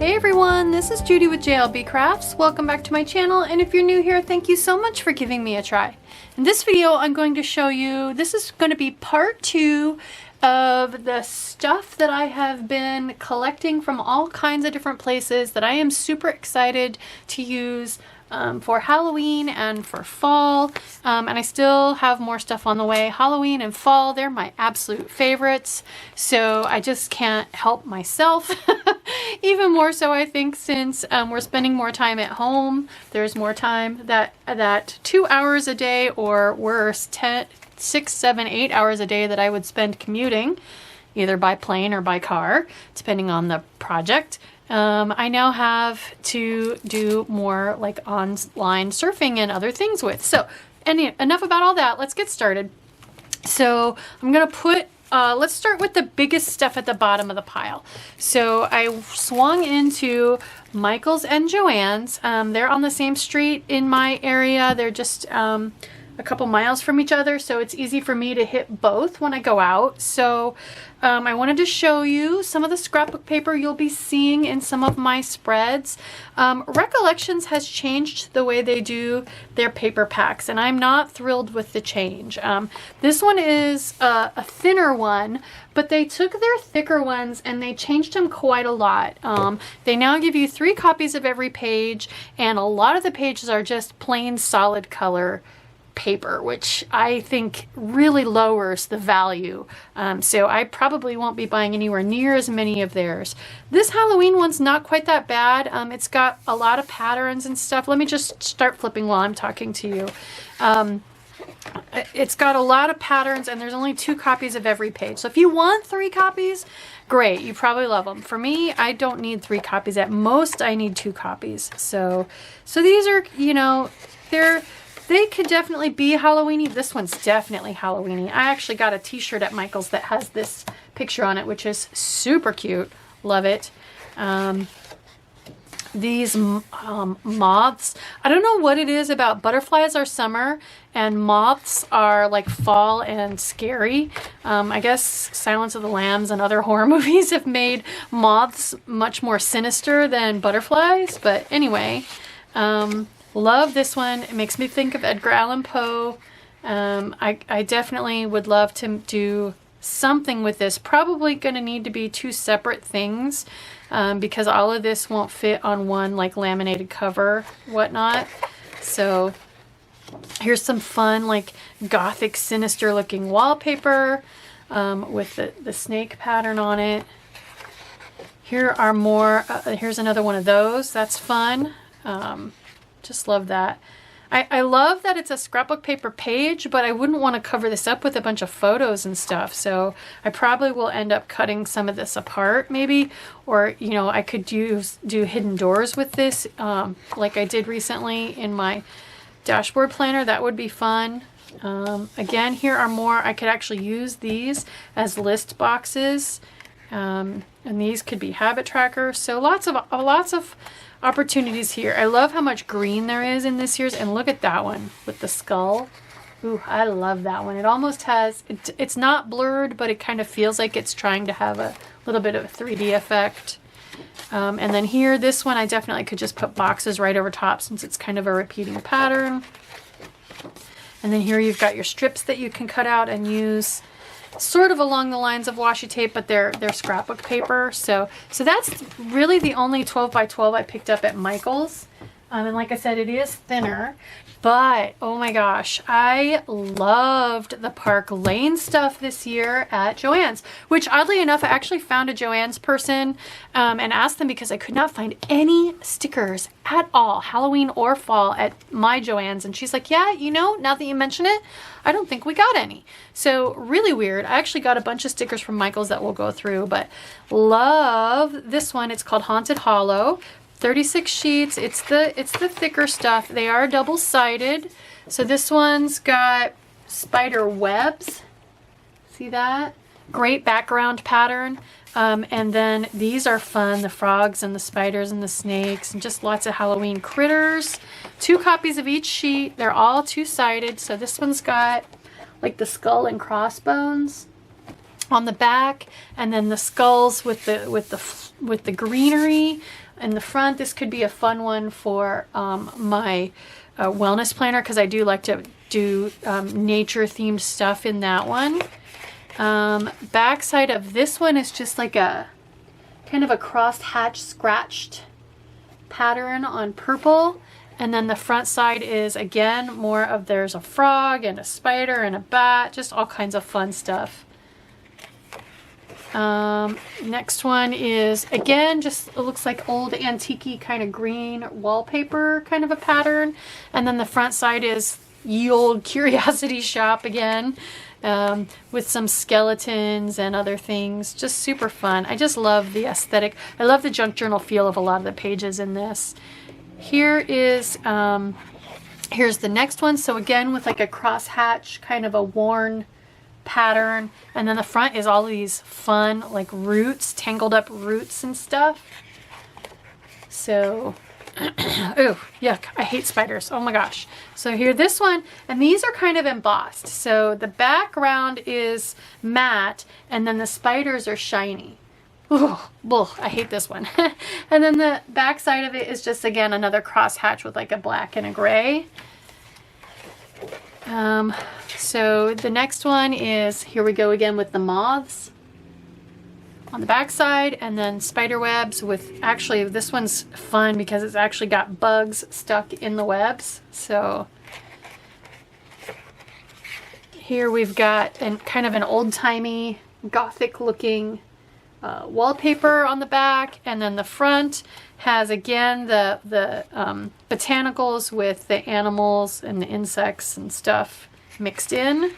Hey everyone, this is Judi with JLBCrafts. Welcome back to my channel, and if you're new here, thank you so much for giving me a try. In this video, I'm going to show you, this is going to be part 2 of the stuff that I have been collecting from all kinds of different places that I am super excited to use for Halloween and for fall, and I still have more stuff on the way. Halloween and fall, they're my absolute favorites, so I just can't help myself. Even more so, I think, since we're spending more time at home. There's more time that 2 hours a day, or worse, 6, 7, 8 hours a day that I would spend commuting, either by plane or by car, depending on the project. I now have to do more like online surfing and other things with. So enough about all that. Let's get started. So I'm going to put, let's start with the biggest stuff at the bottom of the pile. So I swung into Michael's and JoAnn's. They're on the same street in my area. They're just a couple miles from each other, so it's easy for me to hit both when I go out. So I wanted to show you some of the scrapbook paper you'll be seeing in some of my spreads. Recollections has changed the way they do their paper packs, and I'm not thrilled with the change. This one is a thinner one, but they took their thicker ones and they changed them quite a lot. They now give you 3 copies of every page, and a lot of the pages are just plain solid color paper, which I think really lowers the value. So I probably won't be buying anywhere near as many of theirs. This Halloween one's not quite that bad. It's got a lot of patterns and stuff. Let me just start flipping while I'm talking to you. It's got a lot of patterns, and there's only 2 copies of every page. So if you want 3 copies, great, you probably love them. For me, I don't need 3 copies. At most, I need 2 copies. So these are, you know, they could definitely be Halloweeny. This one's definitely Halloweeny. I actually got a t-shirt at Michael's that has this picture on it, which is super cute. Love it. These moths, I don't know what it is about. Butterflies are summer and moths are like fall and scary. I guess Silence of the Lambs and other horror movies have made moths much more sinister than butterflies. But anyway, love this one. It makes me think of Edgar Allan Poe. I definitely would love to do something with this. Probably going to need to be 2 separate things because all of this won't fit on one like laminated cover, whatnot. So here's some fun like gothic sinister looking wallpaper with the snake pattern on it. Here are more, here's another one of those. That's fun. Just love that. I love that it's a scrapbook paper page, but I wouldn't want to cover this up with a bunch of photos and stuff. So I probably will end up cutting some of this apart maybe, or, you know, I could do hidden doors with this like I did recently in my dashboard planner. That would be fun. Again, here are more. I could actually use these as list boxes, and these could be habit trackers. So lots of opportunities here. I love how much green there is in this year's, and look at that one with the skull. Ooh, I love that one. It almost has, it's not blurred, but it kind of feels like it's trying to have a little bit of a 3D effect. And then here, this one, I definitely could just put boxes right over top since it's kind of a repeating pattern. And then here you've got your strips that you can cut out and use sort of along the lines of washi tape, but they're scrapbook paper. So that's really the only 12 by 12 I picked up at Michael's. And like I said, it is thinner, but oh my gosh, I loved the Park Lane stuff this year at JoAnn's, which oddly enough, I actually found a JoAnn's person and asked them because I could not find any stickers at all, Halloween or fall, at my JoAnn's. And she's like, yeah, you know, now that you mention it, I don't think we got any. So really weird. I actually got a bunch of stickers from Michael's that we'll go through, but love this one. It's called Haunted Hollow. 36 sheets. It's the thicker stuff. They are double-sided. So this one's got spider webs. See that? Great background pattern. And then these are fun. The frogs and the spiders and the snakes and just lots of Halloween critters. 2 copies of each sheet. They're all 2-sided. So this one's got like the skull and crossbones on the back, and then the skulls with the greenery. in the front, this could be a fun one for my wellness planner, because I do like to do nature themed stuff in that one. Back side of this one is just like a kind of a cross hatch scratched pattern on purple. And then the front side is again more of, there's a frog and a spider and a bat, just all kinds of fun stuff. Next one is again just, it looks like old antique-y kind of green wallpaper kind of a pattern. And then the front side is ye old curiosity shop again, with some skeletons and other things. Just super fun. I just love the aesthetic. I love the junk journal feel of a lot of the pages in this. Here is here's the next one. So again with like a cross hatch, kind of a worn pattern, and then the front is all these fun like roots, tangled up roots and stuff. So oh yuck, I hate spiders, oh my gosh. So here, this one, and these are kind of embossed, so the background is matte and then the spiders are shiny. Ooh, I hate this one. And then the back side of it is just again another cross hatch with like a black and a gray. So the next one is, here we go again with the moths on the back side, and then spider webs with, actually this one's fun because it's actually got bugs stuck in the webs. So here we've got kind of an old-timey gothic looking wallpaper on the back, and then the front has again the botanicals with the animals and the insects and stuff mixed in.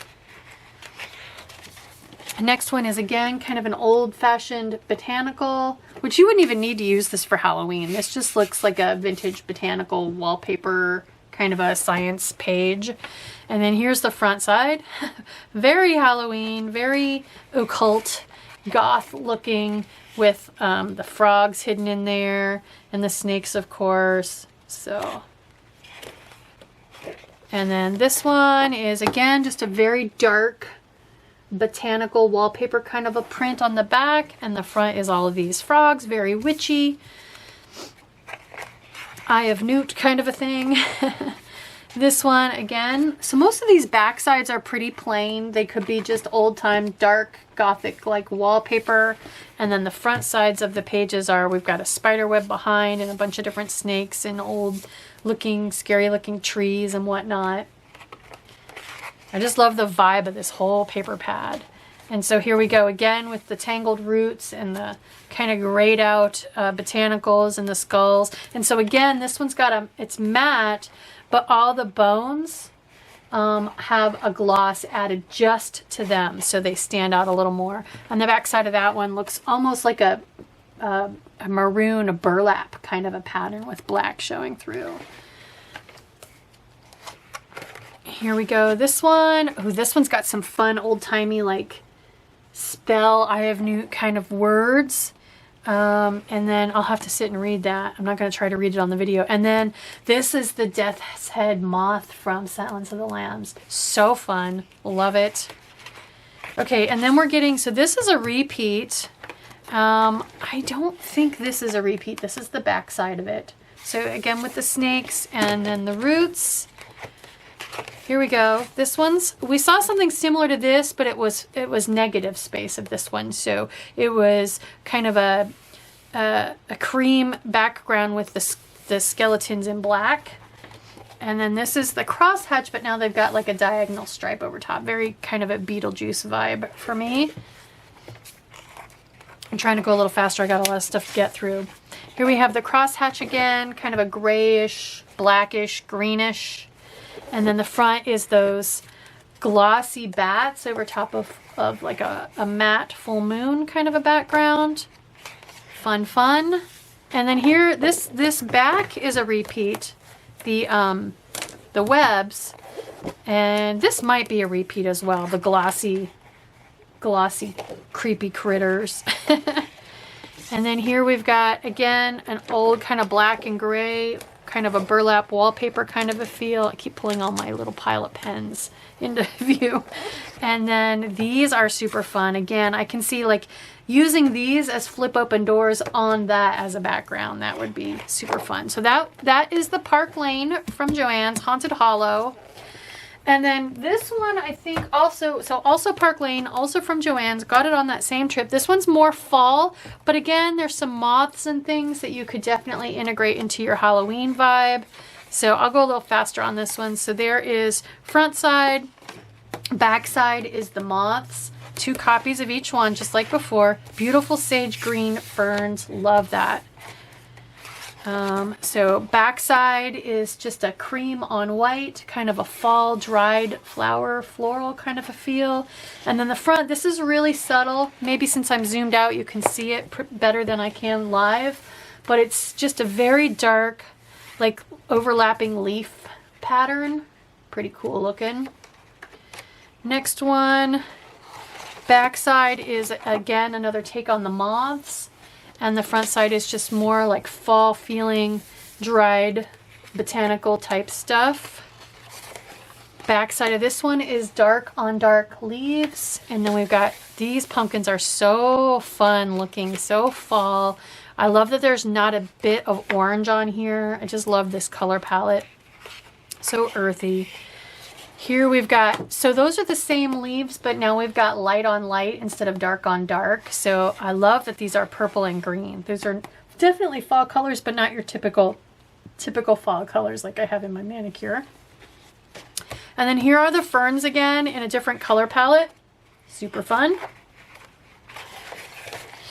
Next one is again kind of an old-fashioned botanical, which you wouldn't even need to use this for Halloween. This just looks like a vintage botanical wallpaper, kind of a science page. And then here's the front side. Very Halloween, very occult, goth looking, with the frogs hidden in there and the snakes, of course. So, and then this one is again just a very dark botanical wallpaper, kind of a print on the back, and the front is all of these frogs, very witchy, Eye of Newt kind of a thing. This one again, so most of these back sides are pretty plain. They could be just old-time dark gothic like wallpaper, and then the front sides of the pages are, we've got a spider web behind and a bunch of different snakes and old looking, scary looking trees and whatnot. I just love the vibe of this whole paper pad. And so here we go again with the tangled roots and the kind of grayed out botanicals and the skulls. And so again, this one's got it's matte, but all the bones have a gloss added just to them, so they stand out a little more. And the back side of that one looks almost like a maroon, a burlap kind of a pattern with black showing through. Here we go. This one, oh, this one's got some fun old-timey like spell Eye of Newt kind of words. And then I'll have to sit and read that. I'm not going to try to read it on the video. And then this is the Death's Head moth from Silence of the Lambs. So fun. Love it. Okay, and then we're getting, so this is a repeat. I don't think this is a repeat. This is the back side of it. So again with the snakes and then the roots. Here we go. This one's, we saw something similar to this, but it was negative space of this one. So it was kind of a cream background with the skeletons in black. And then this is the crosshatch, but now they've got like a diagonal stripe over top. Very kind of a Beetlejuice vibe for me. I'm trying to go a little faster. I got a lot of stuff to get through. Here we have the crosshatch again, kind of a grayish, blackish, greenish. And then the front is those glossy bats over top of like a matte full moon kind of a background. Fun, fun. And then here, this back is a repeat. The webs, and this might be a repeat as well. The glossy, creepy critters. And then here we've got, again, an old kind of black and gray kind of a burlap wallpaper kind of a feel. I keep pulling all my little pile of pens into view. And then these are super fun. Again, I can see like using these as flip open doors on that as a background. That would be super fun. So that is the Park Lane from JoAnn's Haunted Hollow. And then this one, I think also, so also Park Lane, also from JoAnn's, got it on that same trip. This one's more fall, but again, there's some moths and things that you could definitely integrate into your Halloween vibe. So I'll go a little faster on this one. So there is front side, back side is the moths. 2 copies of each one, just like before. Beautiful sage green ferns, love that. So backside is just a cream on white, kind of a fall dried flower, floral kind of a feel. And then the front, this is really subtle. Maybe since I'm zoomed out, you can see it better than I can live, but it's just a very dark, like overlapping leaf pattern. Pretty cool looking. Next one, backside is again another take on the moths. And the front side is just more like fall feeling, dried, botanical type stuff. Back side of this one is dark on dark leaves. And then we've got, these pumpkins are so fun looking, so fall. I love that there's not a bit of orange on here. I just love this color palette. So earthy. Here we've got, so those are the same leaves, but now we've got light on light instead of dark on dark. So I love that these are purple and green. Those are definitely fall colors, but not your typical fall colors like I have in my manicure. And then here are the ferns again in a different color palette. Super fun.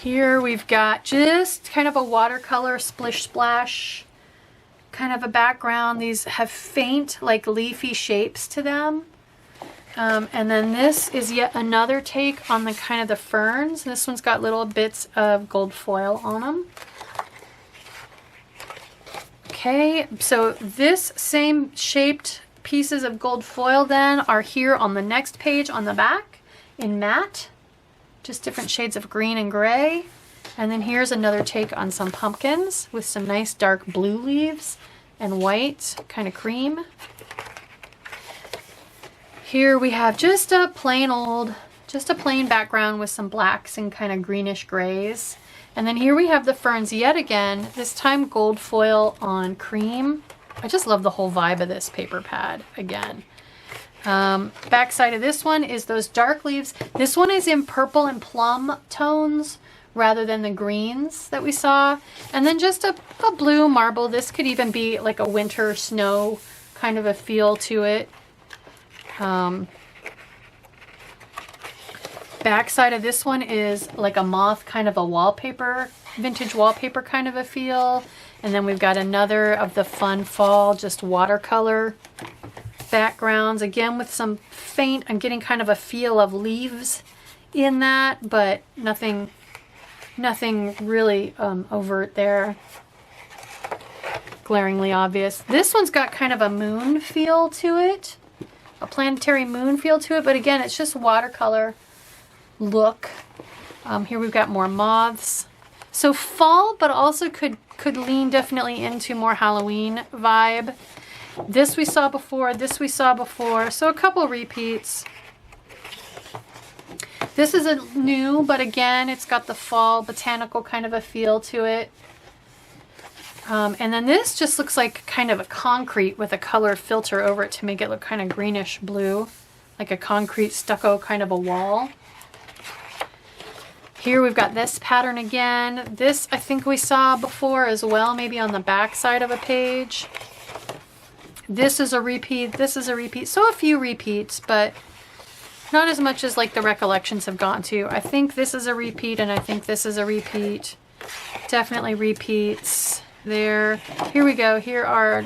Here we've got just kind of a watercolor splish splash kind of a background. These have faint like leafy shapes to them. And then this is yet another take on the kind of the ferns. This one's got little bits of gold foil on them. Okay, so this same shaped pieces of gold foil then are here on the next page on the back in matte. Just different shades of green and gray. And then here's another take on some pumpkins with some nice dark blue leaves and white, kind of cream. Here we have just a plain background with some blacks and kind of greenish grays. And then here we have the ferns yet again, this time gold foil on cream. I just love the whole vibe of this paper pad again. Back side of this one is those dark leaves. This one is in purple and plum tones rather than the greens that we saw. And then just a blue marble. This could even be like a winter snow kind of a feel to it. Back side of this one is like a moth kind of a wallpaper, vintage wallpaper kind of a feel. And then we've got another of the fun fall, just watercolor backgrounds. Again with some faint, I'm getting kind of a feel of leaves in that, but nothing really overt there, glaringly obvious. This one's got kind of a moon feel to it, a planetary moon feel to it, but again, it's just watercolor look. Here we've got more moths. So fall, but also could lean definitely into more Halloween vibe. This we saw before, this we saw before, so a couple repeats. This is a new, but again, it's got the fall botanical kind of a feel to it. And then this just looks like kind of a concrete with a colored filter over it to make it look kind of greenish blue, like a concrete stucco kind of a wall. Here we've got this pattern again. This I think we saw before as well, maybe on the back side of a page. This is a repeat, this is a repeat. So a few repeats, but not as much as like the recollections have gone to. I think this is a repeat and I think this is a repeat. Definitely repeats there. Here we go. Here are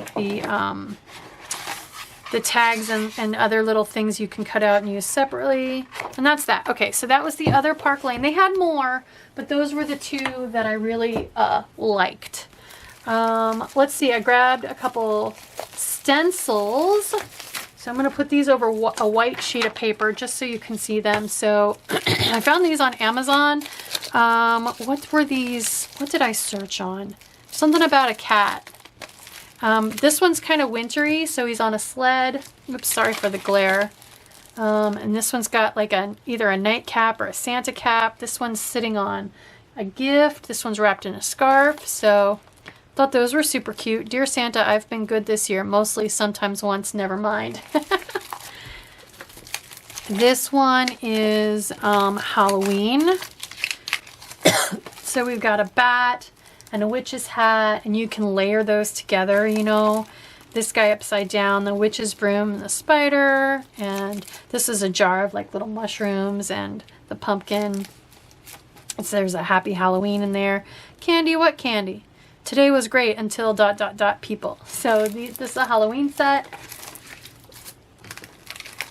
the tags and other little things you can cut out and use separately. And that's that. Okay, so that was the other Park Lane. They had more, but those were the two that I really liked. Let's see, I grabbed a couple stencils. So I'm going to put these over a white sheet of paper just so you can see them. So I found these on Amazon. What were these? What did I search on? Something about a cat. This one's kind of wintry, so he's on a sled. Oops, sorry for the glare. And this one's got like either a nightcap or a Santa cap. This one's sitting on a gift. This one's wrapped in a scarf. So thought those were super cute. Dear Santa, I've been good this year. Mostly, sometimes, once, never mind. This one is Halloween. So we've got a bat and a witch's hat, and you can layer those together, you know. This guy upside down, the witch's broom, and the spider, and this is a jar of like little mushrooms and the pumpkin. So there's a happy Halloween in there. Candy, what candy? Today was great until ... people. So this is a Halloween set.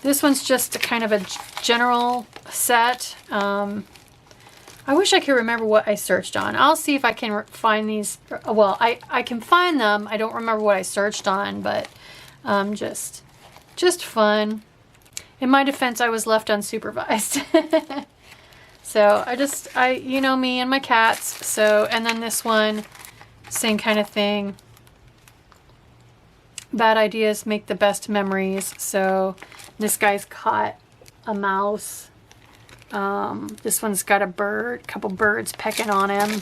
This one's just a kind of a general set. I wish I could remember what I searched on. I'll see if I can find these. Well, I can find them. I don't remember what I searched on, but just fun. In my defense, I was left unsupervised. So you know me and my cats. So, and then this one, same kind of thing. Bad ideas make the best memories. So this guy's caught a mouse. This one's got a couple birds pecking on him.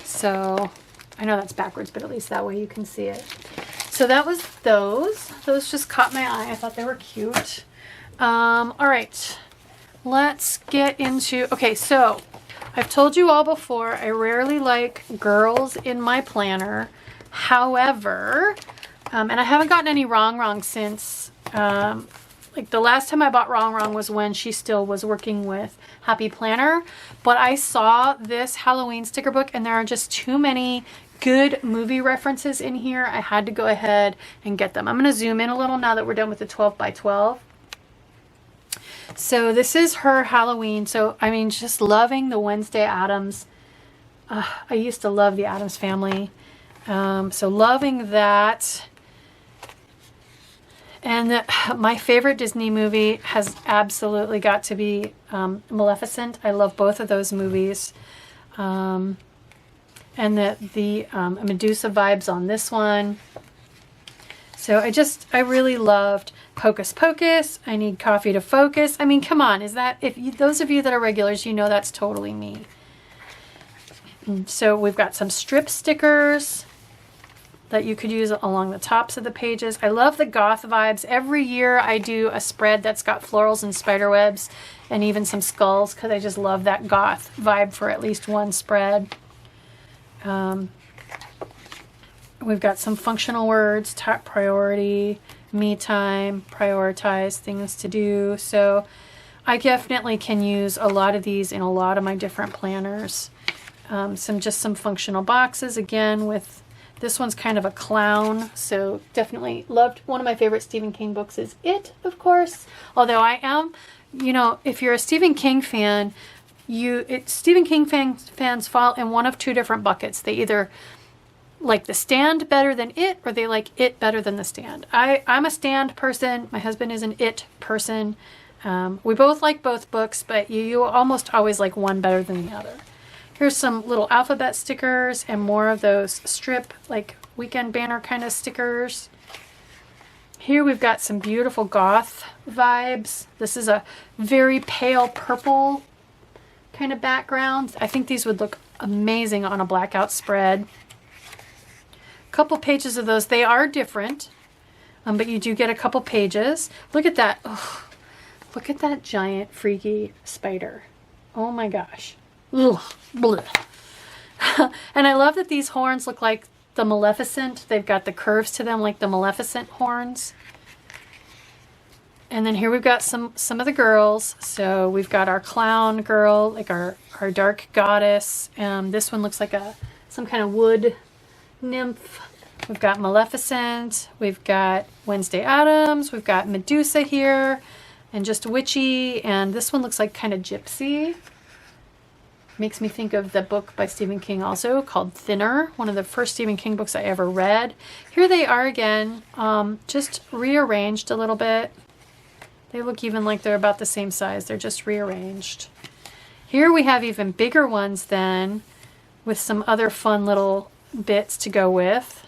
So I know that's backwards, but at least that way you can see it. So that was those. Those just caught my eye. I thought they were cute. All right, let's get into, okay, so I've told you all before, I rarely like girls in my planner. However, and I haven't gotten any Rongrong since, like the last time I bought Rongrong was when she still was working with Happy Planner. But I saw this Halloween sticker book and there are just too many good movie references in here. I had to go ahead and get them. I'm going to zoom in a little now that we're done with the 12 by 12. So this is her Halloween. So, I mean, just loving the Wednesday Addams. I used to love the Addams Family. So loving that. And my favorite Disney movie has absolutely got to be Maleficent. I love both of those movies. And the Medusa vibes on this one. So I really loved Hocus Pocus. I Need Coffee to Focus. I mean, come on, those of you that are regulars, you know that's totally me. So we've got some strip stickers that you could use along the tops of the pages. I love the goth vibes. Every year I do a spread that's got florals and spider webs and even some skulls because I just love that goth vibe for at least one spread. We've got some functional words, top priority, me time, prioritize, things to do. So I definitely can use a lot of these in a lot of my different planners. Some functional boxes again with, this one's kind of a clown, so definitely loved. One of my favorite Stephen King books is It, of course. Although I am, you know, if you're a Stephen King fan, Stephen King fans fall in one of two different buckets. They either like The Stand better than It, or they like It better than The Stand. I'm a Stand person. My husband is an It person. We both like both books, but you almost always like one better than the other. Here's some little alphabet stickers and more of those strip, like weekend banner kind of stickers. Here we've got some beautiful goth vibes. This is a very pale purple kind of background. I think these would look amazing on a blackout spread. A couple pages of those. They are different, but you do get a couple pages. Look at that. Oh, look at that giant freaky spider. Oh my gosh. Ugh. And I love that these horns look like the Maleficent. They've got the curves to them like the Maleficent horns. And then here we've got some of the girls. So we've got our clown girl, like our dark goddess. This one looks like some kind of wood nymph. We've got Maleficent. We've got Wednesday Addams. We've got Medusa here and just witchy. And this one looks like kind of gypsy. Makes me think of the book by Stephen King also called Thinner, one of the first Stephen King books I ever read. Here they are again, just rearranged a little bit. They look even like they're about the same size. They're just rearranged. Here we have even bigger ones then with some other fun little bits to go with.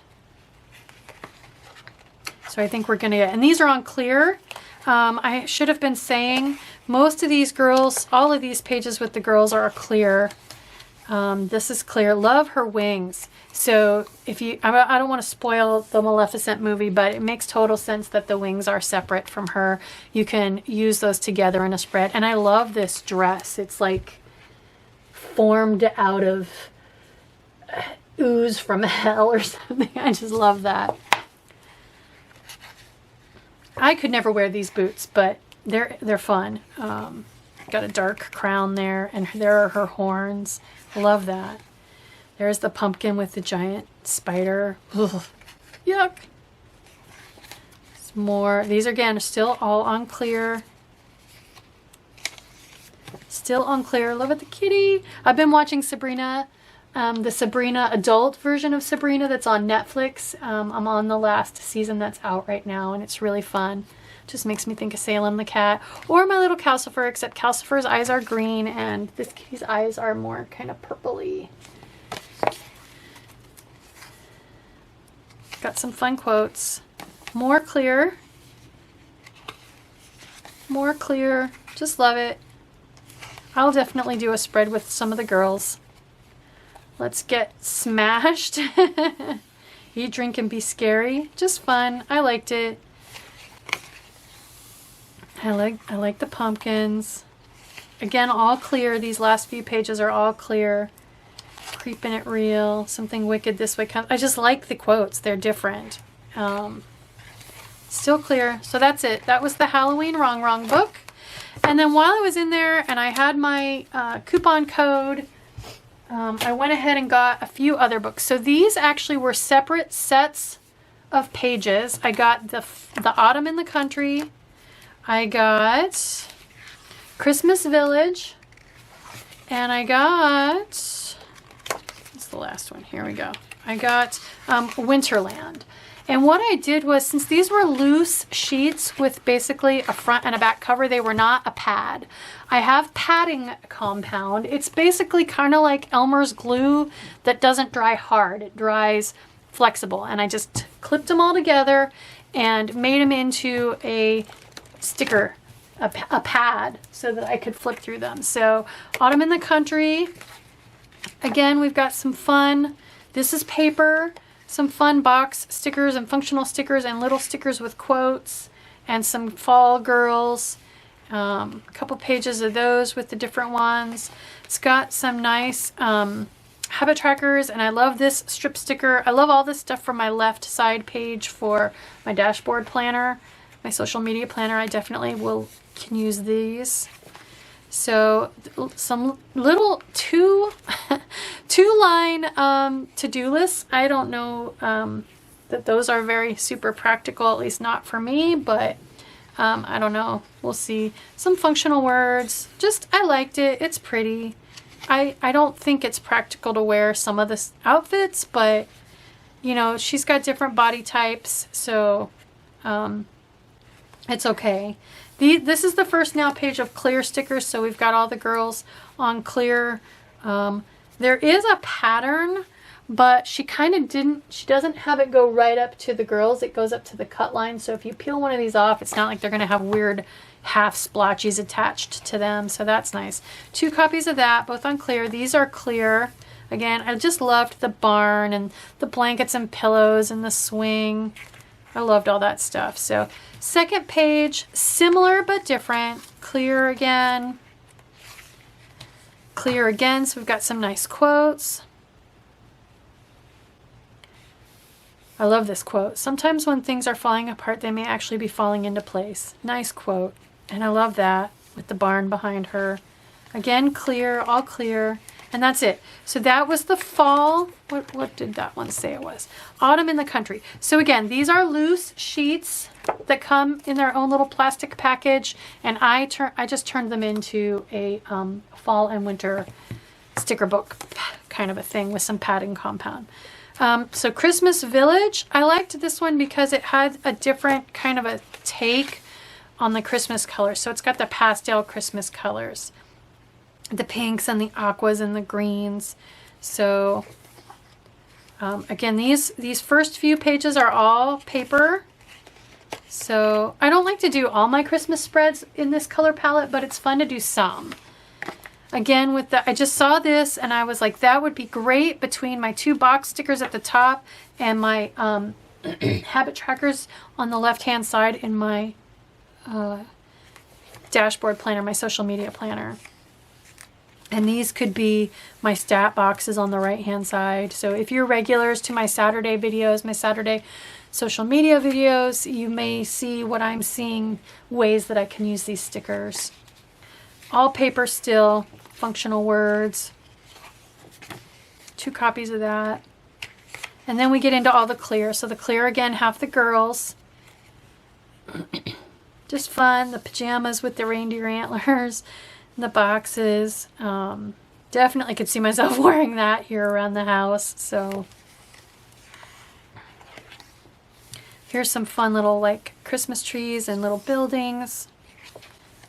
So I think we're gonna get, and these are on clear. I should have been saying most of these girls, all of these pages with the girls are clear. This is clear. Love her wings. So if you, I don't want to spoil the Maleficent movie, but it makes total sense that the wings are separate from her. You can use those together in a spread. And I love this dress. It's like formed out of ooze from hell or something. I just love that. I could never wear these boots, but they're fun. Got a dark crown there, and there are her horns. Love that. There's the pumpkin with the giant spider. Ugh. Yuck. Some more. These again are still all on clear. Still on clear. Love it, the kitty. I've been watching Sabrina, the Sabrina adult version of Sabrina that's on Netflix. I'm on the last season that's out right now, and it's really fun. Just makes me think of Salem the cat or my little Calcifer, except Calcifer's eyes are green and this kitty's eyes are more kind of purpley. Got some fun quotes. More clear. More clear. Just love it. I'll definitely do a spread with some of the girls. Let's get smashed. Eat, drink, and be scary. Just fun. I liked it. I like the pumpkins. Again, all clear. These last few pages are all clear. Creeping it real. Something wicked this way comes. I just like the quotes. They're different. Still clear. So that's it. That was the Halloween Rongrong book. And then while I was in there and I had my coupon code, I went ahead and got a few other books. So these actually were separate sets of pages. I got the Autumn in the Country. I got Christmas Village, and I got, what's the last one? Here we go. I got Winterland. And what I did was, since these were loose sheets with basically a front and a back cover, they were not a pad. I have padding compound. It's basically kind of like Elmer's glue that doesn't dry hard. It dries flexible. And I just clipped them all together and made them into a sticker, a pad, so that I could flip through them. So Autumn in the Country, again, we've got some fun, this is paper, some fun box stickers and functional stickers and little stickers with quotes, and some fall girls, a couple pages of those with the different ones. It's got some nice habit trackers, and I love this strip sticker. I love all this stuff from my left side page for my dashboard planner. My social media planner, I definitely can use these. So some little two line to-do lists. I don't know that those are very super practical, at least not for me, but I don't know. We'll see. Some functional words. Just, I liked it. It's pretty. I don't think it's practical to wear some of the outfits, but you know, she's got different body types, so it's okay. This is the first now page of clear stickers, so we've got all the girls on clear. There is a pattern, but she doesn't have it go right up to the girls. It goes up to the cut line, so if you peel one of these off, it's not like they're going to have weird half splotches attached to them, so that's nice. 2 copies of that, both on clear. These are clear. Again, I just loved the barn and the blankets and pillows and the swing. I loved all that stuff. So second page, similar but different. Clear again. Clear again. So we've got some nice quotes. I love this quote. Sometimes when things are falling apart, they may actually be falling into place. Nice quote. And I love that with the barn behind her. Again, clear, all clear. And that's it. So that was the fall. What did that one say it was? Autumn in the Country. So again, these are loose sheets that come in their own little plastic package, and I just turned them into a fall and winter sticker book kind of a thing with some padding compound. So Christmas Village, I liked this one because it had a different kind of a take on the Christmas colors. So it's got the pastel Christmas colors, the pinks and the aquas and the greens. So again, these first few pages are all paper. So I don't like to do all my Christmas spreads in this color palette, but it's fun to do some. Again, with the, I just saw this and I was like, that would be great between my 2 box stickers at the top and my habit trackers on the left-hand side in my dashboard planner, my social media planner. And these could be my stat boxes on the right-hand side. So if you're regulars to my Saturday videos, my Saturday social media videos, you may see what I'm seeing, ways that I can use these stickers. All paper still, functional words. 2 copies of that. And then we get into all the clear. So the clear, again, half the girls. Just fun. The pajamas with the reindeer antlers. The boxes. Definitely could see myself wearing that here around the house. So here's some fun little like Christmas trees and little buildings.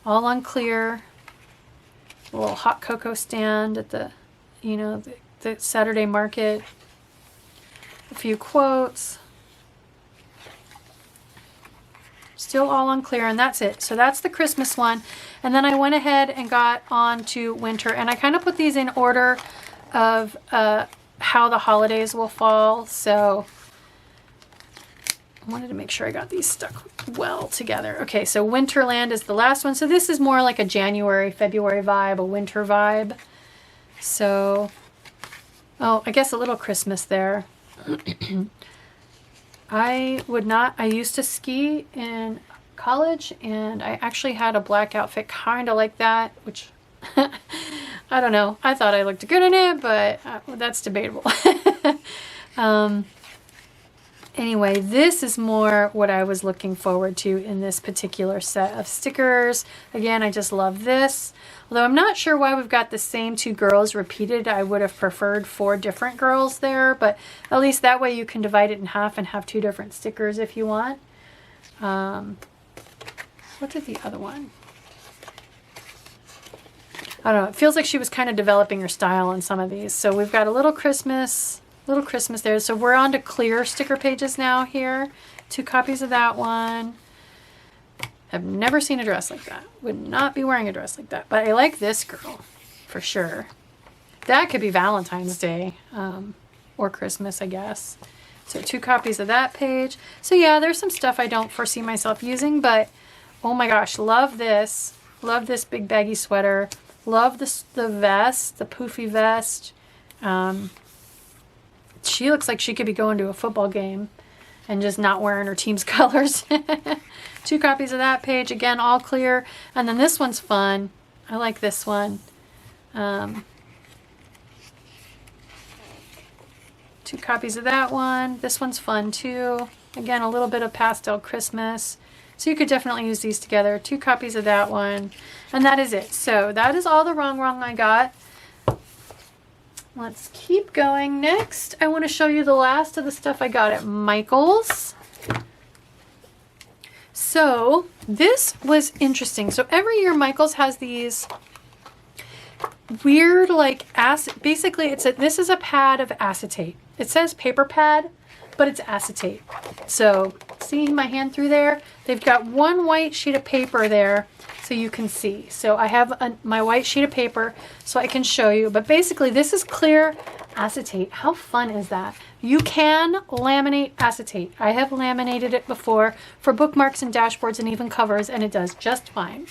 All on clear. A little hot cocoa stand at the, you know, the Saturday market. A few quotes. Still all on clear, and that's it. So that's the Christmas one. And then I went ahead and got on to winter, and I kind of put these in order of how the holidays will fall. So I wanted to make sure I got these stuck well together. Okay, so Winterland is the last one. So this is more like a January, February vibe, a winter vibe. So, oh, I guess a little Christmas there. I used to ski in college, and I actually had a black outfit kind of like that, which I don't know. I thought I looked good in it, but that's debatable. Anyway, this is more what I was looking forward to in this particular set of stickers. Again, I just love this. Although I'm not sure why we've got the same 2 girls repeated. I would have preferred 4 different girls there, but at least that way you can divide it in half and have 2 different stickers if you want. What did the other one? I don't know. It feels like she was kind of developing her style on some of these. So we've got a little Christmas there. So we're on to clear sticker pages now here. 2 copies of that one. I've never seen a dress like that. Would not be wearing a dress like that. But I like this girl for sure. That could be Valentine's Day or Christmas, I guess. So 2 copies of that page. So yeah, there's some stuff I don't foresee myself using, but oh my gosh, love this. Love this big baggy sweater. Love the vest, the poofy vest. She looks like she could be going to a football game and just not wearing her team's colors. 2 copies of that page. Again, all clear. And then this one's fun. I like this one. 2 copies of that one. This one's fun too. Again, a little bit of pastel Christmas. So you could definitely use these together. 2 copies of that one. And that is it. So that is all the Rongrong I got. Let's keep going. Next, I want to show you the last of the stuff I got at Michael's. So this was interesting. So every year Michael's has these weird like basically this is a pad of acetate. It says paper pad, but it's acetate. So see my hand through there? They've got 1 white sheet of paper there so you can see. So I have my white sheet of paper so I can show you. But basically this is clear acetate. How fun is that? You can laminate acetate. I have laminated it before for bookmarks and dashboards and even covers, and it does just fine.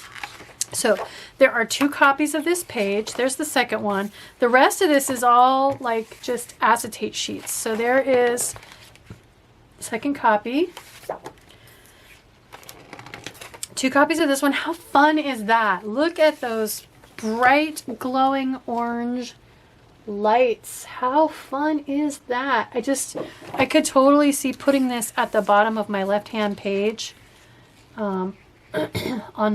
So there are 2 copies of this page. There's the second one. The rest of this is all like just acetate sheets. So there is second copy. 2 copies of this one. How fun is that? Look at those bright glowing orange lights. How fun is that? I could totally see putting this at the bottom of my left-hand page in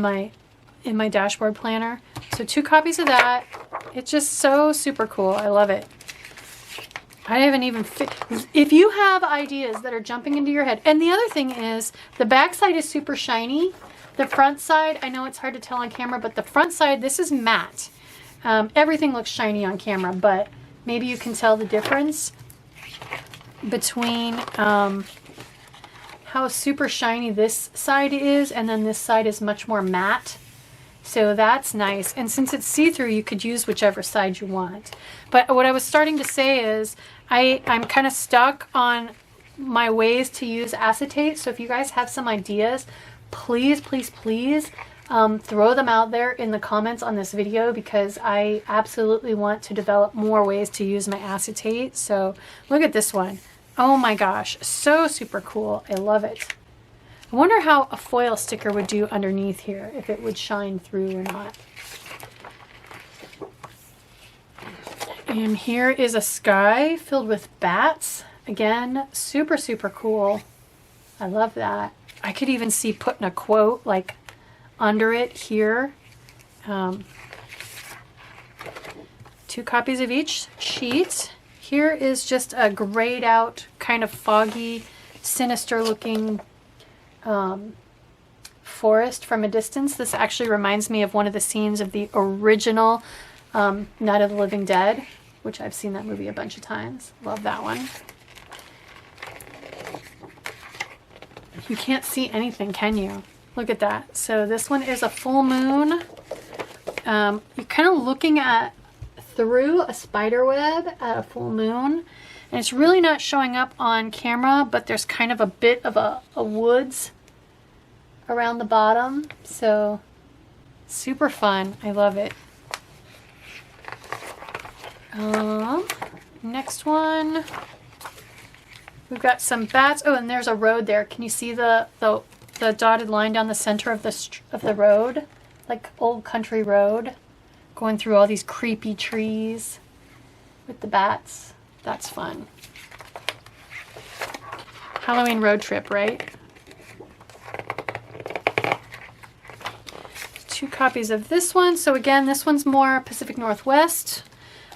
my dashboard planner. So 2 copies of that. It's just so super cool. I love it. I haven't even if you have ideas that are jumping into your head. And the other thing is the back side is super shiny. The front side, I know it's hard to tell on camera, but the front side, this is matte. Everything looks shiny on camera, but maybe you can tell the difference between how super shiny this side is, and then this side is much more matte. So that's nice. And since it's see-through, you could use whichever side you want. But what I was starting to say is I'm kind of stuck on my ways to use acetate. So if you guys have some ideas, please, please, please throw them out there in the comments on this video, because I absolutely want to develop more ways to use my acetate. So look at this one. Oh my gosh, so super cool. I love it. I wonder how a foil sticker would do underneath here, if it would shine through or not. And here is a sky filled with bats. Again, super, super cool. I love that. I could even see putting a quote like under it here. 2 copies of each sheet. Here is just a grayed out, kind of foggy, sinister looking forest from a distance. This actually reminds me of one of the scenes of the original Night of the Living Dead, which I've seen that movie a bunch of times. Love that one. You can't see anything, can you? Look at that. So this one is a full moon. You're kind of looking at through a spider web at a full moon, and it's really not showing up on camera, but there's kind of a bit of a woods around the bottom. So super fun. I love it. Next one, we've got some bats. Oh, and there's a road there. Can you see the dotted line down the center of the road, like old country road, going through all these creepy trees with the bats? That's fun. Halloween road trip, right? 2 copies of this one. So again, this one's more Pacific Northwest.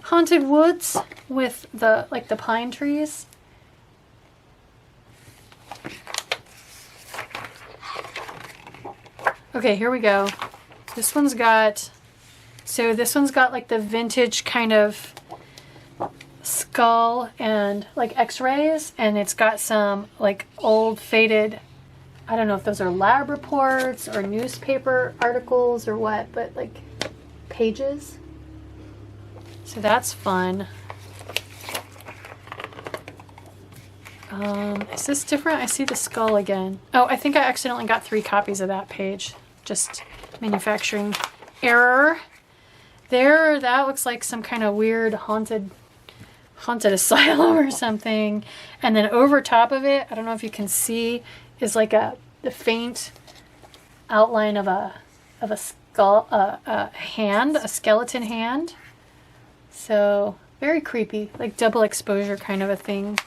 Haunted woods with the pine trees. Okay, here we go. This one's got like the vintage kind of skull and like x-rays, and it's got some like old faded, I don't know if those are lab reports or newspaper articles or what, but like pages. So that's fun. Is this different? I see the skull again. Oh, I think I accidentally got 3 copies of that page. Just manufacturing error. There, that looks like some kind of weird haunted asylum or something. And then over top of it, I don't know if you can see, is like the faint outline of a skull, a hand, a skeleton hand. So very creepy, like double exposure kind of a thing.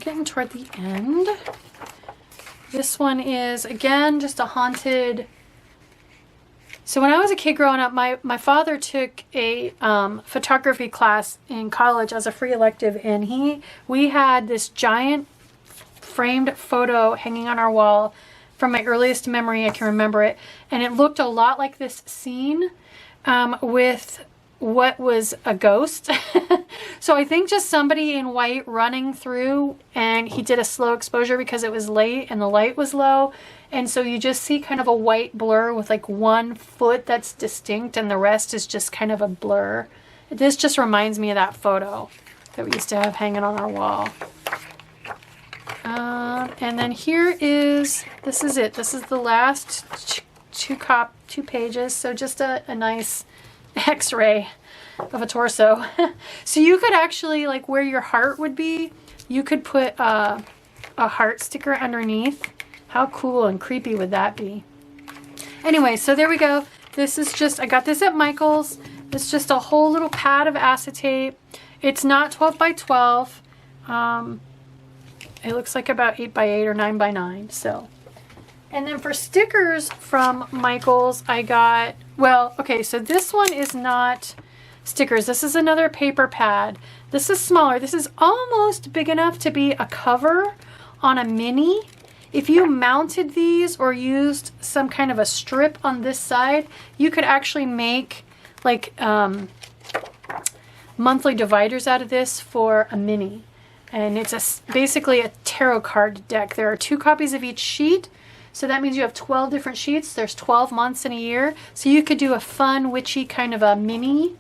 Getting toward the end. This one is, again, just a haunted. So when I was a kid growing up, my father took a photography class in college as a free elective, and we had this giant framed photo hanging on our wall from my earliest memory. I can remember it, and it looked a lot like this scene with what was a ghost. So I think just somebody in white running through, and he did a slow exposure because it was late and the light was low, and so you just see kind of a white blur with like 1 foot that's distinct and the rest is just kind of a blur. This just reminds me of that photo that we used to have hanging on our wall. And then here is, this is it. This is the last 2 pages. So just a nice x-ray of a torso. So you could actually, like where your heart would be, you could put a heart sticker underneath. How cool and creepy would that be? Anyway, so there we go. This is just, I got this at Michael's. It's just a whole little pad of acetate. It's not 12 by 12. It looks like about 8 by 8 or 9 by 9. So, and then for stickers from Michael's, I got, well, okay, so this one is not stickers. This is another paper pad. This is smaller. This is almost big enough to be a cover on a mini. If you mounted these or used some kind of a strip on this side, you could actually make like monthly dividers out of this for a mini. And it's basically a tarot card deck. There are 2 copies of each sheet. So that means you have 12 different sheets. There's 12 months in a year. So you could do a fun, witchy kind of a mini.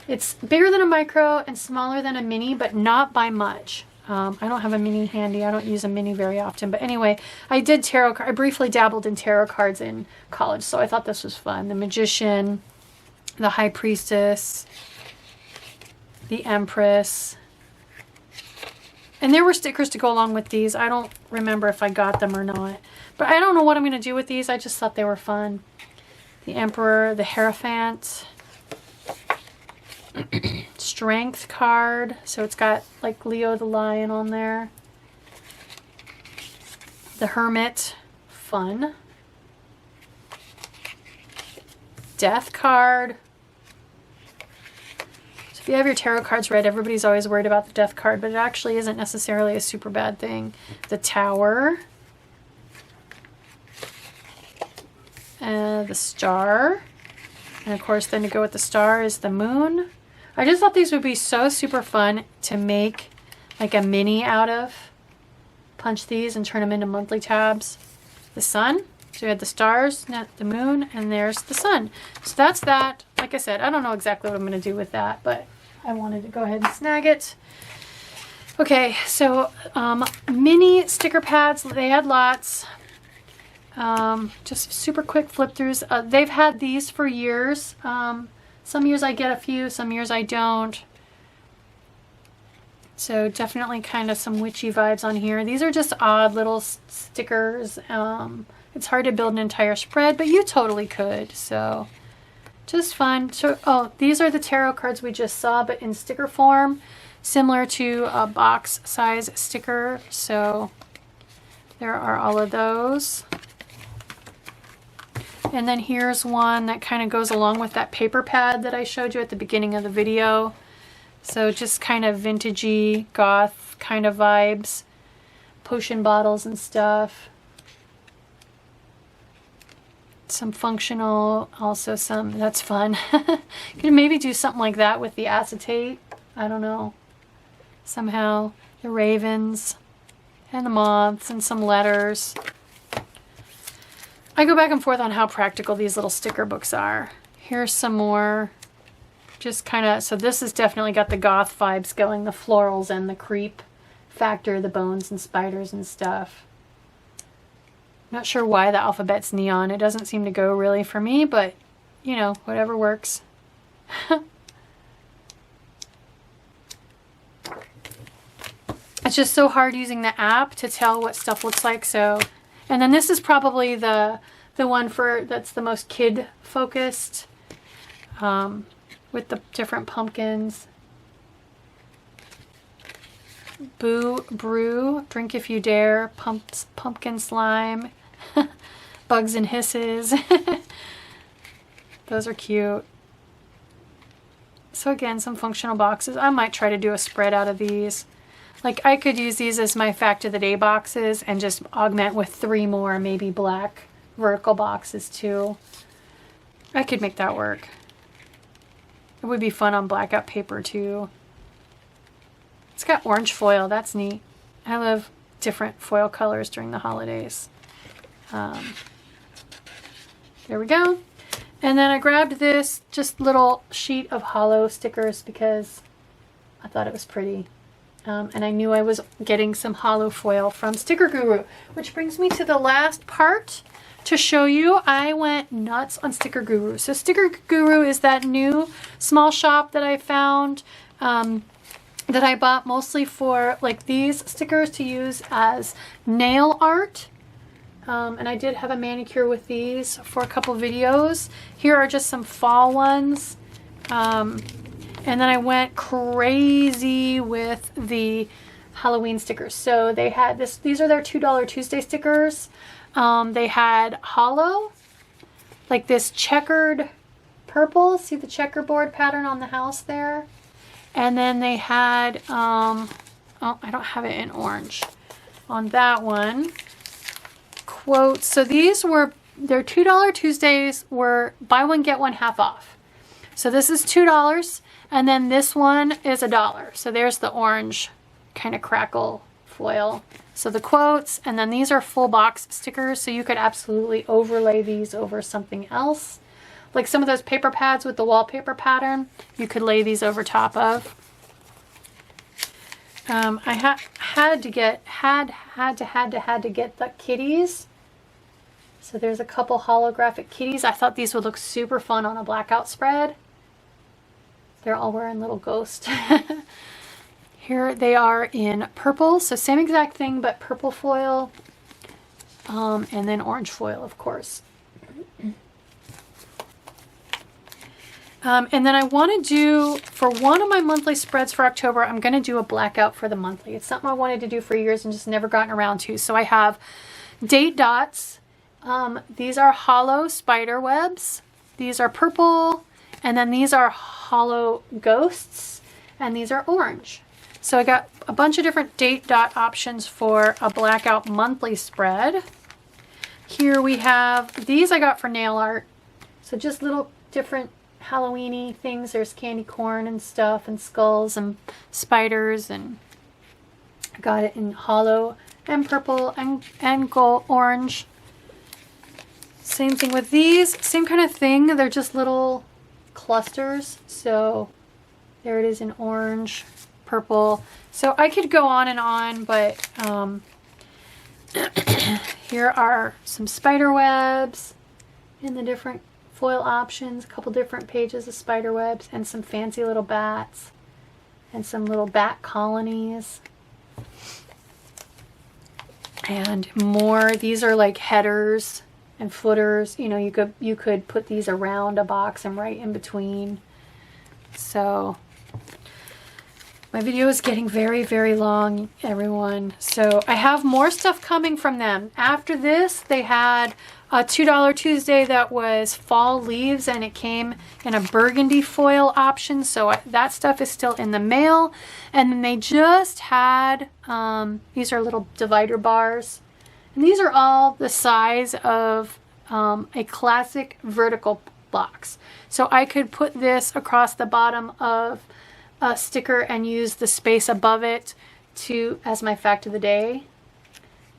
It's bigger than a micro and smaller than a mini, but not by much. I don't have a mini handy. I don't use a mini very often. But anyway, I did tarot. I briefly dabbled in tarot cards in college, so I thought this was fun. The Magician, the High Priestess, the Empress. And there were stickers to go along with these. I don't remember if I got them or not. But I don't know what I'm going to do with these. I just thought they were fun. The Emperor, the Hierophant. Strength card. So it's got like Leo the Lion on there. The Hermit. Fun. Death card. So if you have your tarot cards read, everybody's always worried about the death card, but it actually isn't necessarily a super bad thing. The Tower. The Star. And of course, then to go with the star is the Moon. I just thought these would be so super fun to make like a mini out of. Punch these and turn them into monthly tabs. The Sun. So we had the stars, the Moon, and there's the Sun. So that's that. Like I said, I don't know exactly what I'm going to do with that, but I wanted to go ahead and snag it. Okay, so mini sticker pads. They had lots. Just super quick flip throughs. They've had these for years. Some years I get a few, some years I don't. So definitely kind of some witchy vibes on here. These are just odd little stickers. It's hard to build an entire spread, but you totally could. So just fun. So, oh, these are the tarot cards we just saw, but in sticker form, similar to a box size sticker. So there are all of those. And then here's one that kind of goes along with that paper pad that I showed you at the beginning of the video. So just kind of vintagey, goth kind of vibes. Potion bottles and stuff. Some functional, also some, that's fun. Could maybe do something like that with the acetate. I don't know. Somehow the ravens and the moths and some letters. I go back and forth on how practical these little sticker books are. Here's some more. Just kind of, so this has definitely got the goth vibes going, the florals and the creep factor, the bones and spiders and stuff. Not sure why the alphabet's neon. It doesn't seem to go really for me, but you know, whatever works. It's just so hard using the app to tell what stuff looks like. So, and then this is probably the one for that's the most kid focused, with the different pumpkins. Boo, brew, drink if you dare, pumpkin slime, bugs and hisses. Those are cute. So again, some functional boxes. I might try to do a spread out of these. Like I could use these as my fact of the day boxes and just augment with 3 more maybe black vertical boxes too. I could make that work. It would be fun on blackout paper too. It's got orange foil. That's neat. I love different foil colors during the holidays. There we go. And then I grabbed this just little sheet of hollow stickers because I thought it was pretty. And I knew I was getting some hollow foil from Sticker Guru, which brings me to the last part to show you. I went nuts on Sticker Guru. So Sticker Guru is that new small shop that I found, that I bought mostly for like these stickers to use as nail art. And I did have a manicure with these for a couple videos. Here are just some fall ones. And then I went crazy with the Halloween stickers. So they had this, these are their $2 Tuesday stickers. They had hollow, like this checkered purple. See the checkerboard pattern on the house there? And then they had, oh, I don't have it in orange on that one. Quotes. So these were, their $2 Tuesdays were buy one, get one half off. So this is $2, and then this one is $1. So there's the orange kind of crackle foil. So the quotes, and then these are full box stickers, so you could absolutely overlay these over something else. Like some of those paper pads with the wallpaper pattern, you could lay these over top of. I had to get the kitties. So there's a couple holographic kitties. I thought these would look super fun on a blackout spread. They're all wearing little ghosts. Here they are in purple, so same exact thing, but purple foil, and then orange foil, of course. And then I want to do, for one of my monthly spreads for October, I'm going to do a blackout for the monthly. It's something I wanted to do for years and just never gotten around to. So I have date dots. These are hollow spider webs. These are purple, and then these are hollow ghosts, and these are orange. So I got a bunch of different date dot options for a blackout monthly spread. Here we have, these I got for nail art. So just little different Halloween-y things. There's candy corn and stuff and skulls and spiders, and I got it in hollow and purple and gold orange. Same thing with these, same kind of thing. They're just little clusters. So there it is in orange, purple. So I could go on, but here are some spider webs in the different foil options, a couple different pages of spider webs, and some fancy little bats and some little bat colonies. And more, these are like headers and footers. You know, you could put these around a box and right in between. So my video is getting very, very long, everyone. So I have more stuff coming from them. After this, they had a $2 Tuesday that was fall leaves, and it came in a burgundy foil option. So that stuff is still in the mail. And then they just had, these are little divider bars. And these are all the size of a classic vertical box. So I could put this across the bottom of a sticker and use the space above it as my fact of the day.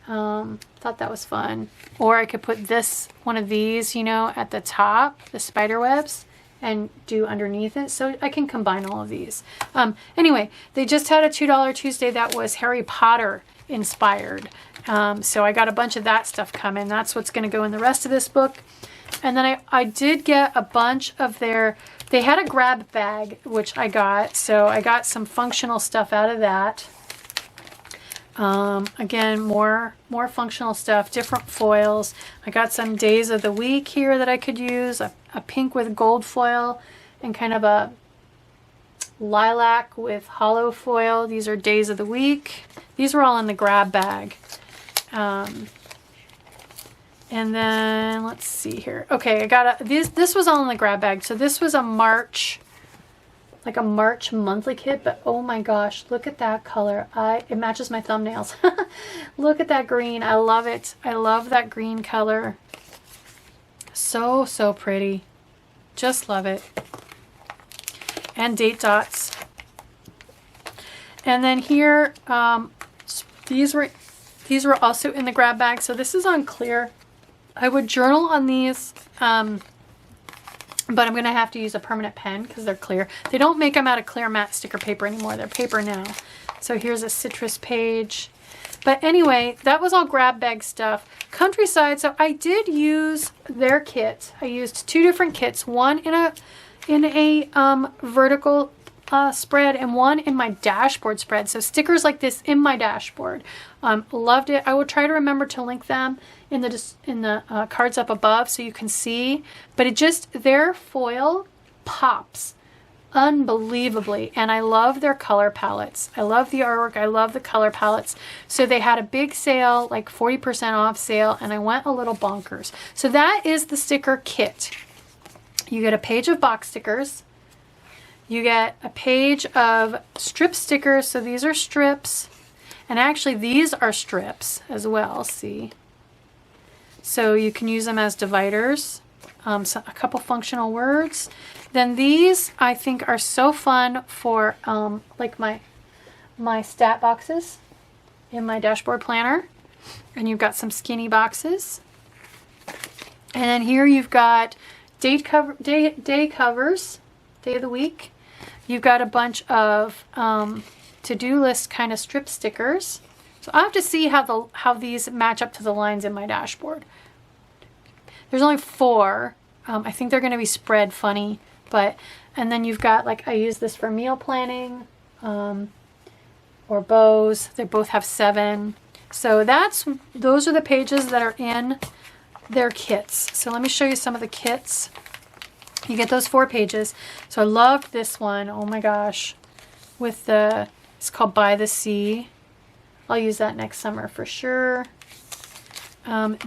Thought that was fun. Or I could put one of these, you know, at the top, the spider webs, and do underneath it. So I can combine all of these. Anyway, they just had a $2 Tuesday that was Harry Potter inspired. So I got a bunch of that stuff coming. That's what's going to go in the rest of this book. And then I did get a bunch of they had a grab bag, which I got. So I got some functional stuff out of that. Again, more functional stuff, different foils. I got some days of the week here that I could use, a pink with gold foil and kind of a lilac with hollow foil. These are days of the week. These were all in the grab bag. And then let's see here. Okay, I got this was all in the grab bag. So this was a March monthly kit, but oh my gosh, look at that color. It matches my thumbnails. Look at that green. I love it. I love that green color. So, so pretty. Just love it. And date dots. And then here, these were also in the grab bag. So this is on clear. I would journal on these, but I'm going to have to use a permanent pen because they're clear. They don't make them out of clear matte sticker paper anymore. They're paper now. So here's a citrus page. But anyway, that was all grab bag stuff. Countryside, so I did use their kit. I used two different kits. One in a vertical spread and one in my dashboard spread. So stickers like this in my dashboard. Loved it. I will try to remember to link them in the cards up above so you can see. But their foil pops unbelievably, and I love their color palettes. I love the artwork. I love the color palettes. So they had a big sale, like 40% off sale, and I went a little bonkers. So that is the sticker kit. You get a page of box stickers. You get a page of strip stickers. So these are strips, and actually these are strips as well. See, so you can use them as dividers. a couple functional words. Then these I think are so fun for like my stat boxes in my dashboard planner. And you've got some skinny boxes. And then here you've got day covers, day of the week. You've got a bunch of to-do list kind of strip stickers. So I have to see how these match up to the lines in my dashboard. There's only 4. I think they're going to be spread funny, and then you've got, like, I use this for meal planning or bows. They both have 7. So those are the pages that are in their kits. So let me show you some of the kits. You get those 4 pages. So I loved this one. Oh my gosh. It's called By the Sea. I'll use that next summer for sure.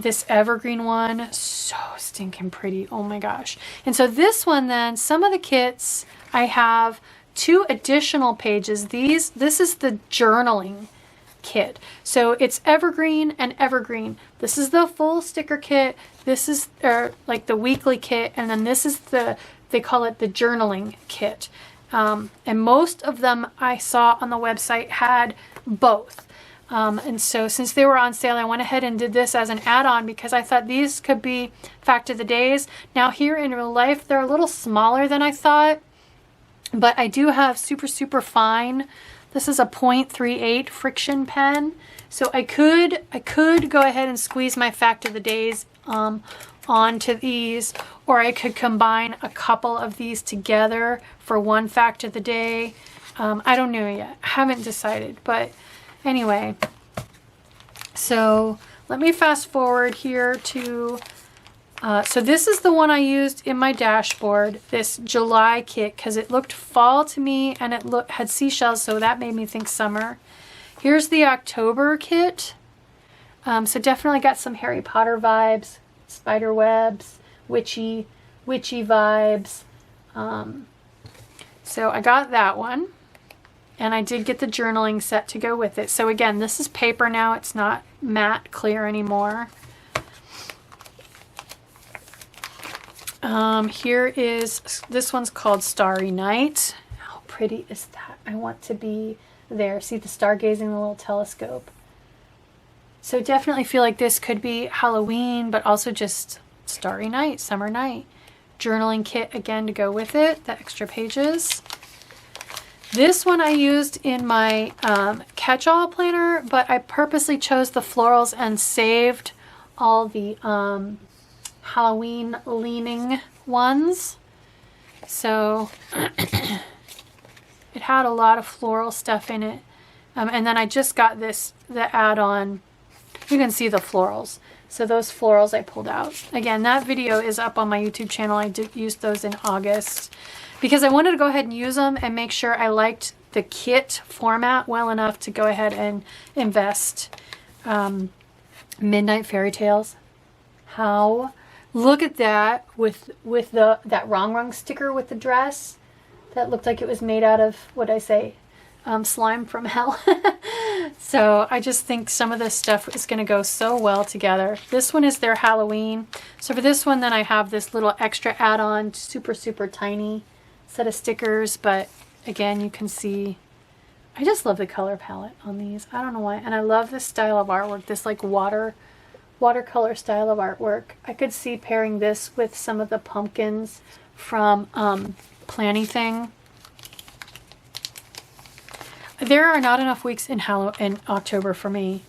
This evergreen one, so stinking pretty. Oh my gosh. And so this one then, some of the kits, I have 2 additional pages. This is the journaling kit. So it's evergreen and evergreen. This is the full sticker kit. This is like the weekly kit. And then this is they call it the journaling kit. And most of them I saw on the website had both. And so since they were on sale, I went ahead and did this as an add-on because I thought these could be fact of the days. Now here in real life, they're a little smaller than I thought, but I do have super, super fine. This is a 0.38 friction pen. So I could go ahead and squeeze my fact of the days onto these, or I could combine a couple of these together for one fact of the day. I don't know yet. I haven't decided, but anyway, so let me fast forward here to, so this is the one I used in my dashboard, this July kit, because it looked fall to me and it had seashells, so that made me think summer. Here's the October kit. So definitely got some Harry Potter vibes, spider webs, witchy vibes. So I got that one. And I did get the journaling set to go with it. So again, this is paper now. It's not matte clear anymore. Here is, this one's called Starry Night. How pretty is that? I want to be there. See the stargazing, the little telescope. So definitely feel like this could be Halloween, but also just starry night, summer night. Journaling kit again to go with it, the extra pages. This one I used in my catch-all planner, but I purposely chose the florals and saved all the Halloween leaning ones. So it had a lot of floral stuff in it. And then I just got the add-on. You can see the florals. So those florals I pulled out. Again, that video is up on my YouTube channel. I did use those in August, because I wanted to go ahead and use them and make sure I liked the kit format well enough to go ahead and invest. Midnight Fairy Tales. Look at that with that Rongrong sticker with the dress. That looked like it was made out of, what'd I say? Slime from hell. So I just think some of this stuff is going to go so well together. This one is their Halloween. So for this one, then I have this little extra add-on, super, super tiny set of stickers, but again, you can see I just love the color palette on these. I don't know why. And I love this style of artwork, this like watercolor style of artwork. I could see pairing this with some of the pumpkins from Planny Thing. There are not enough weeks in October for me,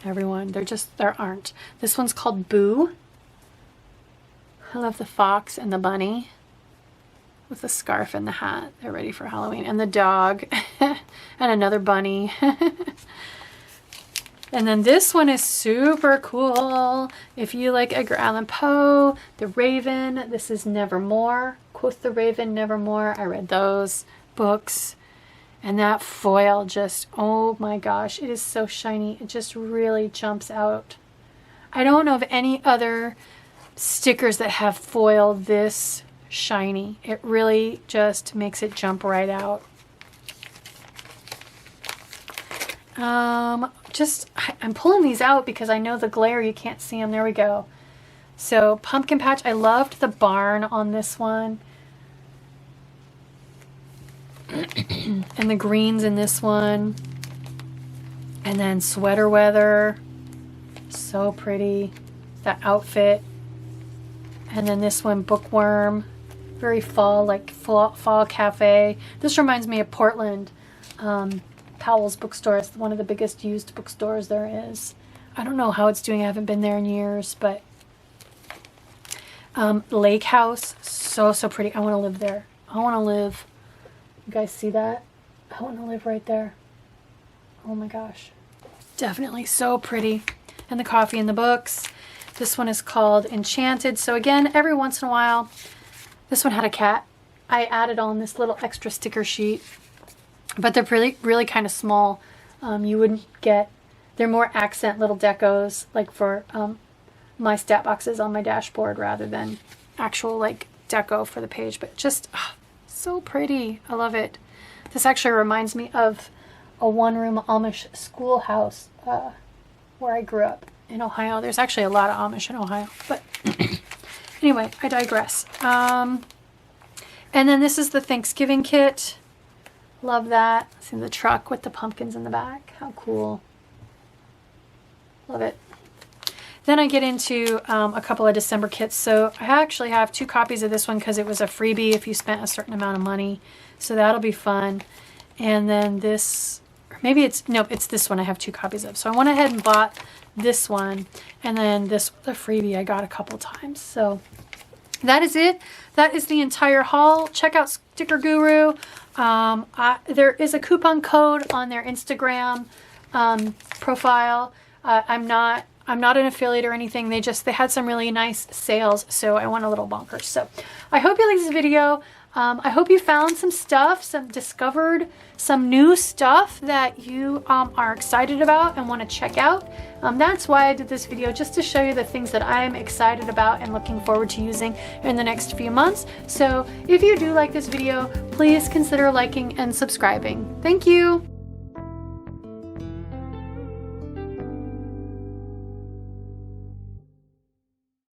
everyone. There aren't. This one's called Boo. I love the fox and the bunny with the scarf and the hat. They're ready for Halloween. And the dog and another bunny. And then this one is super cool. If you like Edgar Allan Poe, The Raven, this is Nevermore. Quoth the Raven, Nevermore. I read those books. And that foil just, oh my gosh, it is so shiny. It just really jumps out. I don't know of any other stickers that have foil this shiny. It really just makes it jump right out. I'm pulling these out because I know the glare, you can't see them. There we go. So pumpkin patch, I loved the barn on this one. And the greens in this one. And then sweater weather. So pretty. That outfit. And then this one, bookworm. Very fall, like fall cafe. This reminds me of Portland. Powell's bookstore. It's one of the biggest used bookstores there is. I don't know how it's doing. I haven't been there in years, but lake house, so pretty. I want to live there. I want to live. You guys see that? I want to live right there. Oh my gosh, definitely so pretty. And the coffee and the books. This one is called Enchanted. So again, every once in a while, this one had a cat. I added on this little extra sticker sheet, but they're really kind of small. You wouldn't get. They're more accent little decos, like for my stat boxes on my dashboard rather than actual like deco for the page. But just so pretty. I love it. This actually reminds me of a one-room Amish schoolhouse where I grew up in Ohio. There's actually a lot of Amish in Ohio, but anyway, I digress. And then this is the Thanksgiving kit. Love that. It's in the truck with the pumpkins in the back. How cool. Love it. Then I get into a couple of December kits. So I actually have 2 copies of this one because it was a freebie if you spent a certain amount of money. So that'll be fun. And then this, or maybe it's, nope, it's this one I have 2 copies of. So I went ahead and bought this one. And then this, the freebie I got a couple times. So that is it. That is the entire haul. Check out Sticker Guru. There is a coupon code on their Instagram profile. I'm not an affiliate or anything. They had some really nice sales, so I went a little bonkers. So I hope you liked this video. I hope you found some stuff, discovered some new stuff that you are excited about and want to check out. That's why I did this video, just to show you the things that I'm excited about and looking forward to using in the next few months. So if you do like this video, please consider liking and subscribing. Thank you.